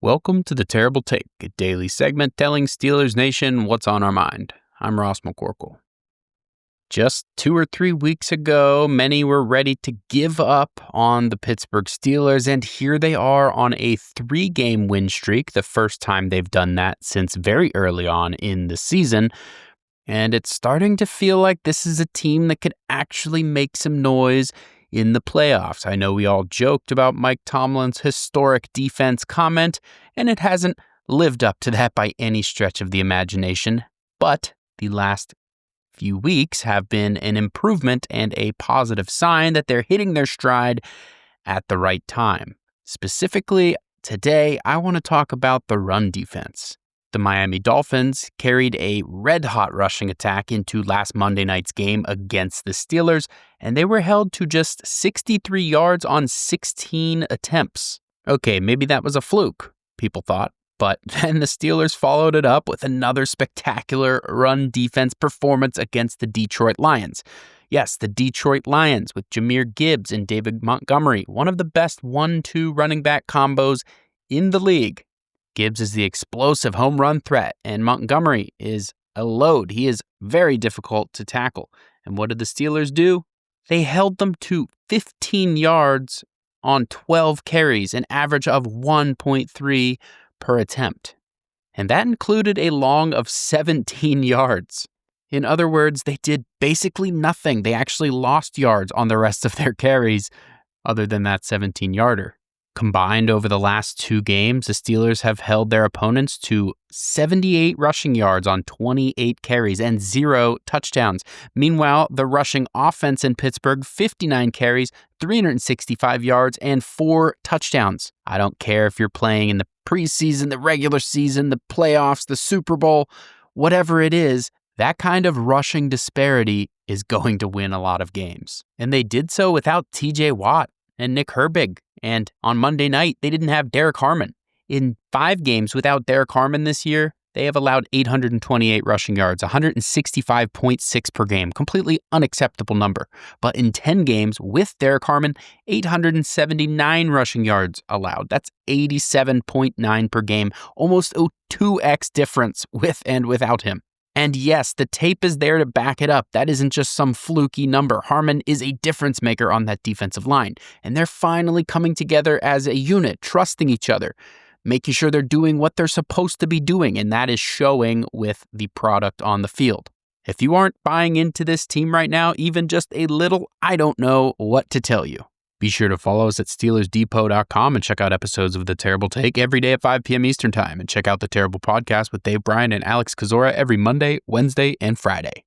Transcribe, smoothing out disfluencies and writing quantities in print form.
Welcome to The Terrible Take, a daily segment telling Steelers Nation what's on our mind. I'm Ross McCorkle. Just 2 or 3 weeks ago, many were ready to give up on the Pittsburgh Steelers, and here they are on a 3-game win streak, the first time they've done that since very early on in the season. And it's starting to feel like this is a team that could actually make some noise in the playoffs. I know we all joked about Mike Tomlin's historic defense comment, and it hasn't lived up to that by any stretch of the imagination. But the last few weeks have been an improvement and a positive sign that they're hitting their stride at the right time. Specifically, today, I want to talk about the run defense. The Miami Dolphins carried a red-hot rushing attack into last Monday night's game against the Steelers, and they were held to just 63 yards on 16 attempts. Okay, maybe that was a fluke, people thought, but then the Steelers followed it up with another spectacular run defense performance against the Detroit Lions. Yes, the Detroit Lions with Jahmyr Gibbs and David Montgomery, one of the best 1-2 running back combos in the league. Gibbs is the explosive home run threat, and Montgomery is a load. He is very difficult to tackle. And what did the Steelers do? They held them to 15 yards on 12 carries, an average of 1.3 per attempt. And that included a long of 17 yards. In other words, they did basically nothing. They actually lost yards on the rest of their carries other than that 17-yarder. Combined over the last 2 games, the Steelers have held their opponents to 78 rushing yards on 28 carries and 0 touchdowns. Meanwhile, the rushing offense in Pittsburgh, 59 carries, 365 yards, and 4 touchdowns. I don't care if you're playing in the preseason, the regular season, the playoffs, the Super Bowl, whatever it is, that kind of rushing disparity is going to win a lot of games. And they did so without TJ Watt and Nick Herbig. And on Monday night, they didn't have Derek Harmon. In 5 games without Derek Harmon this year, they have allowed 828 rushing yards, 165.6 per game, completely unacceptable number. But in 10 games with Derek Harmon, 879 rushing yards allowed. That's 87.9 per game, almost a 2x difference with and without him. And yes, the tape is there to back it up. That isn't just some fluky number. Harmon is a difference maker on that defensive line. And they're finally coming together as a unit, trusting each other, making sure they're doing what they're supposed to be doing. And that is showing with the product on the field. If you aren't buying into this team right now, even just a little, I don't know what to tell you. Be sure to follow us at SteelersDepot.com and check out episodes of The Terrible Take every day at 5 p.m. Eastern Time. And check out The Terrible Podcast with Dave Bryan and Alex Kozora every Monday, Wednesday, and Friday.